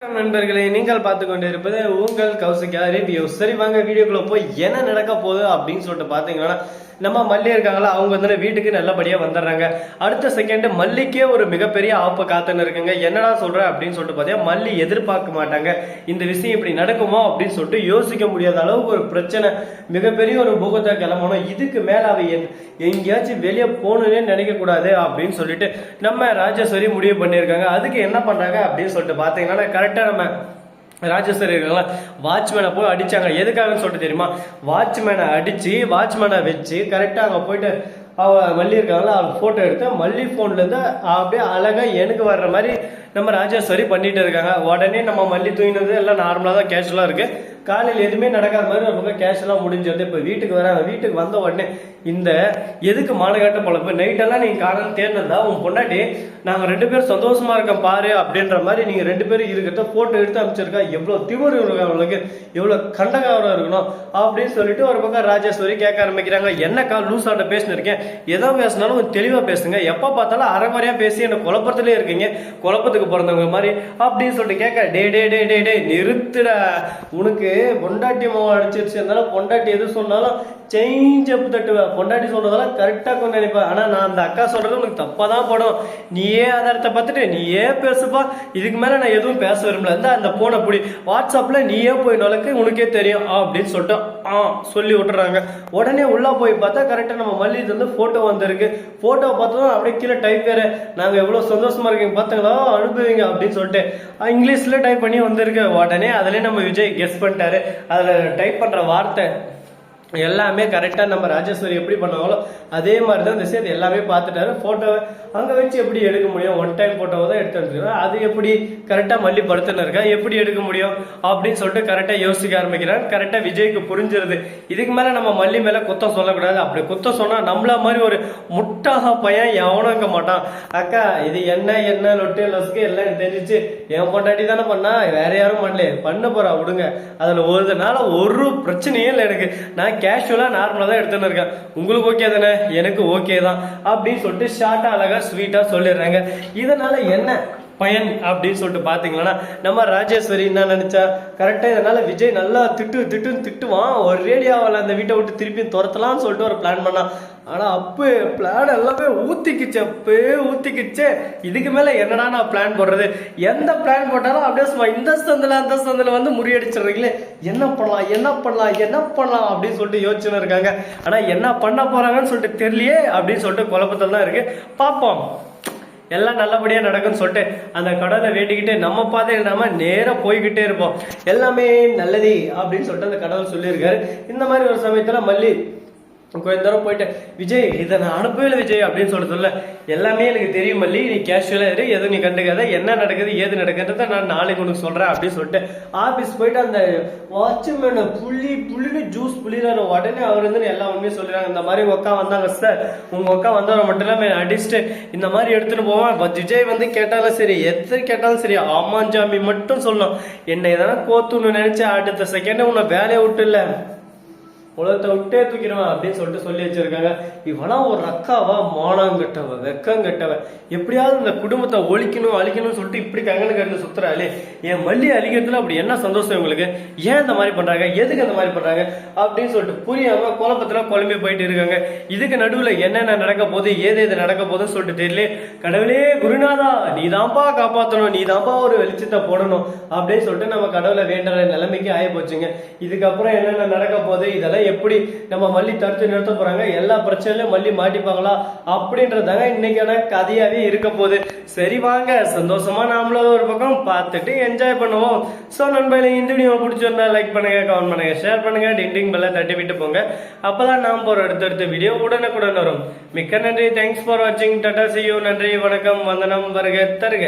நண்பர்களே, நீங்கள் பார்த்து கொண்டு இருப்பது உங்கள் கௌசிகா ரிவ்யூ. சரி வாங்க வீடியோக்குள்ள போய் என்ன நடக்க போகுது அப்படின்னு சொல்லிட்டு பாத்தீங்கன்னா, நம்ம மல்லி இருக்காங்களா, அவங்க வந்து வீட்டுக்கு நல்லபடியா வந்துடுறாங்க. அடுத்த செகண்ட் மல்லிக்கே ஒரு மிகப்பெரிய ஆப்பு காத்துன்னு இருக்குங்க. என்னடா சொல்ற அப்படின்னு சொல்லிட்டு பாத்தீங்கன்னா, மல்லி எதிர்பார்க்க மாட்டாங்க இந்த விஷயம் இப்படி நடக்குமோ அப்படின்னு சொல்லிட்டு யோசிக்க முடியாத அளவுக்கு ஒரு பிரச்சனை, மிகப்பெரிய ஒரு பூகத்தை கிளம்பணும். இதுக்கு மேல அவ எங்கேயாச்சும் வெளியே போகணுன்னே நினைக்க கூடாது அப்படின்னு சொல்லிட்டு நம்ம ராஜேஸ்வரி முடிவு பண்ணியிருக்காங்க. அதுக்கு என்ன பண்றாங்க அப்படின்னு சொல்லிட்டு பாத்தீங்கன்னா, கரெக்டா நம்ம ராஜேஸ்வரி இருக்காங்களா, வாட்ச்மேனை போய் அடிச்சாங்க. எதுக்காகன்னு சொல்லிட்டு தெரியுமா, வாட்ச்மேனை அடிச்சு வாட்ச்மேனை வச்சு கரெக்டா அங்க போயிட்டு அவ மல்லி இருக்காங்களா, அவள் போட்டோ எடுத்து மல்லி போன்ல இருந்து அப்படியே அழகா எனக்கு வர்ற மாதிரி நம்ம ராஜேஸ்வரி பண்ணிட்டு இருக்காங்க. உடனே நம்ம மல்லி தூங்கினது எல்லாம் நார்மலா தான் கேஷுவலா இருக்கு. காலையில் எதுவுமே நடக்காத மாதிரி ரொம்ப கேஷுவலாக முடிஞ்சிருது. இப்போ வீட்டுக்கு வராங்க. வீட்டுக்கு வந்த உடனே இந்த எதுக்கு மானகாட்ட பொழப்பு, நைட்டெல்லாம் நீங்கள் காரணம் தேர்ந்தா உன் பொண்டாட்டி நாங்கள் 2 பேரும் சந்தோஷமா இருக்கோம் பாரு அப்படின்ற மாதிரி நீங்கள் 2 பேரும் இருக்கிறத போட்டோ எடுத்து அமைச்சிருக்கா. எவ்வளோ திமிரு இருக்கு அவங்களுக்கு, எவ்வளோ கண்டகாரம் இருக்கணும் அப்படின்னு சொல்லிட்டு ஒரு பக்கம் ராஜேஸ்வரி கேட்க ஆரம்பிக்கிறாங்க. என்னக்கா லூசாட்ட பேசினு இருக்கேன், எதோ பேசினாலும் தெளிவாக பேசுங்க, எப்போ பார்த்தாலும் அரைக்குறையா பேசி என்ன குழப்பத்திலே இருக்கீங்க, குழப்பத்துக்கு பிறந்தவங்க மாதிரி அப்படின்னு சொல்லிட்டு கேட்க, டே டே டே டே டே நிறுத்துடா, உனக்கு பொண்டாட்டி மாவு அடிச்சிருச்சு, இருந்தாலும் பொண்டாட்டி எது சொன்னாலும் சேஞ்ச் அப் தட்டுவேன், பொண்டாட்டி சொல்றதெல்லாம் கரெக்டா கொண்டு நினைப்பேன். ஆனா நான் அந்த அக்கா சொல்றது உனக்கு தப்பாதான் படும், நீயே ஆதாரத்தை பார்த்துட்டு நீயே பேசுப்பா, இதுக்கு மேல நான் எதுவும் பேச விரும்பல, இருந்தா அந்த போனை பிடி, வாட்ஸ்அப்ல நீயே போய் நுழைக்கு உனக்கே தெரியும் அப்படின்னு சொல்லிட்டு சொல்லி விட்டுறாங்க. உடனே உள்ள போய் பார்த்தா கரெக்டா நம்ம மல்லி வந்து போட்டோ வந்திருக்கு. போட்டோ பார்த்ததும் அப்படியே கீழே டைப் வேற, நாங்க எவ்வளவு சந்தோஷமா இருக்கீங்க பார்த்தீங்களா, அனுப்புவீங்க அப்படின்னு சொல்லிட்டு இங்கிலீஷ்ல டைப் பண்ணி வந்திருக்கு. உடனே அதுல நம்ம விஜய் கெஸ் பண்ணிட்டாரு. அதுல டைப் பண்ற வார்த்தை எல்லாமே கரெக்டா நம்ம ராஜேஸ்வரி எப்படி பண்ணாங்களோ அதே மாதிரி தான் இந்த சேர்த்து எல்லாமே பார்த்துட்டாரு. போட்டோவை அங்க வச்சு எப்படி எடுக்க முடியும், ஒன் டைம் போட்டோவை தான் எடுத்து வந்துருக்கோம், அது எப்படி கரெக்டா மல்லி படுத்துன்னு இருக்கா, எப்படி எடுக்க முடியும் அப்படின்னு சொல்லிட்டு கரெக்டா யோசிக்க ஆரம்பிக்கிறார். கரெக்டா விஜய்க்கு புரிஞ்சிருது, இதுக்கு மேல நம்ம மல்லி மேல குத்தம் சொல்லக்கூடாது, அப்படி குத்தம் சொன்னா நம்மள மாதிரி ஒரு முட்டாக பையன் எவனும் இருக்க மாட்டான். அக்கா இது என்ன லொட்டு லொசுக்கு எல்லாம் தெரிஞ்சிச்சு, என் பொண்டாட்டி தானே பண்ணா, வேற யாரும் பண்ணல, பண்ண போறா விடுங்க, அதுல ஒரு நாள் ஒரு பிரச்சனையும் இல்லை, எனக்கு நான் கேஷுவலா நார்மலா தான் எடுத்துன்னு இருக்கேன், உங்களுக்கு ஓகே தானே, எனக்கு ஓகே தான் அப்படின்னு சொல்லிட்டு ஷார்ட்டா அழகா ஸ்வீட்டா சொல்லிடுறாங்க. இதனால என்ன பயன் அப்படின்னு சொல்லிட்டு பாத்தீங்கன்னா, நம்ம ராஜேஸ்வரி என்ன நினைச்சா, கரெக்டா இதனால விஜய் நல்லா திட்டுவான், ஒரு ரேடியோவில் அந்த வீட்டை விட்டு திருப்பி துரத்தலாம்னு சொல்லிட்டு ஒரு பிளான் பண்ணான். ஆனா அப்போ பிளான் எல்லாமே ஊத்திக்கிச்சு. இதுக்கு மேல என்னடா நான் பிளான் போடுறது, எந்த பிளான் போட்டாலும் அப்படியே சும்மா இந்த சந்தில வந்து முறியடிச்சிடுறீங்களே, என்ன பண்ணலாம் அப்படின்னு சொல்லிட்டு யோசிச்சுன்னு இருக்காங்க. ஆனா என்ன பண்ண போறாங்கன்னு சொல்லிட்டு தெரியலையே அப்படின்னு சொல்லிட்டு குழப்பத்தில் தான் இருக்கு. பார்ப்போம், எல்லாம் நல்லபடியா நடக்கும்னு சொல்லிட்டு அந்த கடவுளை வேண்டிக்கிட்டு நம்ம பாதையில் நாம நேரம் போய்கிட்டே இருப்போம். எல்லாமே நல்லதே அப்படின்னு சொல்லிட்டு அந்த கடவுள் சொல்லியிருக்காரு. இந்த மாதிரி ஒரு சமயத்துல மல்லி கொஞ்ச தூரம் போயிட்டு, விஜய் இதை நான் அனுப்பவே இல்லை விஜய் அப்படின்னு சொல்ல, எல்லாமே எனக்கு தெரியும் மல்லி, நீ கேஷுவலா இரு, எதுவும் நீ கண்டுக்காத, என்ன நடக்குது ஏது நடக்குன்றத நான் நாளைக்கு உனக்கு சொல்றேன் அப்படின்னு சொல்லிட்டு ஆபீஸ் போயிட்டு அந்த வாட்ச்மேனை புள்ளின்னு ஜூஸ் புள்ளிறாரு. உடனே அவர் வந்து எல்லா உண்மையும் சொல்லிடுறாங்க. இந்த மாதிரி உக்கா வந்தாங்க சார், உங்க உக்கா வந்தவரை மட்டும் இல்லாம அடிச்சுட்டு இந்த மாதிரி எடுத்துட்டு போவான். விஜய் வந்து கேட்டாலும் சரி, எத்தனை கேட்டாலும் சரி, ஆமாஞ்சாமி மட்டும் சொல்லணும், என்னை எதனா கோத்துன்னு நினைச்சு அடுத்த செகண்ட் உன்னை வேலையை விட்டு இல்ல உலகத்தை விட்டே தூக்கிடுவேன் அப்படின்னு சொல்லிட்டு சொல்லி வச்சிருக்காங்க. இவெல்லாம் ஒரு அக்காவா, மானங்கட்டவ, வெக்கங்கட்டவ, எப்படியாவது இந்த குடும்பத்தை அழிக்கணும்னு சொல்லிட்டு இப்படி கங்கனு கட்டு சுத்துறாளே, என் மல்லி அழிக்கிறதுல அப்படி என்ன சந்தோஷம் இவங்களுக்கு, ஏன் இந்த மாதிரி பண்றாங்க, எதுக்கு அந்த மாதிரி பண்றாங்க அப்படின்னு சொல்லிட்டு புரியாம குழப்பத்துல குழம்பி போயிட்டு இருக்காங்க. இதுக்கு நடுவுல என்னென்ன நடக்க போகுது, ஏது நடக்க போகுதுன்னு சொல்லிட்டு தெரியல. கடவுளே குருநாதா நீதான்பா காப்பாற்றணும், நீதான்பா ஒரு வெளிச்சத்தை போடணும் அப்படின்னு சொல்லிட்டு நம்ம கடவுளை வேண்டுற நிலைமைக்கு ஆகி போச்சுங்க. இதுக்கப்புறம் என்னென்ன நடக்க போகுது, இதெல்லாம் எப்படி நம்ம மல்லி தடுத்து நிறுத்த போறாங்க, எல்லா பிரச்சனையிலும் மல்லி மாட்டிப்பாங்களா அப்படின்றதாங்க இன்னைக்கான கதையாவே இருக்க போகுது. சரி வாங்க சந்தோஷமா நாமளும் ஒரு பக்கம் பார்த்துட்டு என்ஜாய் பண்ணுவோம். ஸோ நண்பர்களே, இந்த வீடியோ பிடிச்சிருந்தா லைக் பண்ணுங்க, கமெண்ட் பண்ணுங்க, ஷேர் பண்ணுங்க, டிண்டிங் பெல்ல தட்டி விட்டு போங்க, அப்பதான் நாம் போற அடுத்தடுத்த வீடியோ உடனுக்குடன் வரும். மிக்க நன்றி, தேங்க்ஸ் ஃபார் வாட்சிங், டாடா, see you, நன்றி, வணக்கம், வந்தனம், வருக தருக.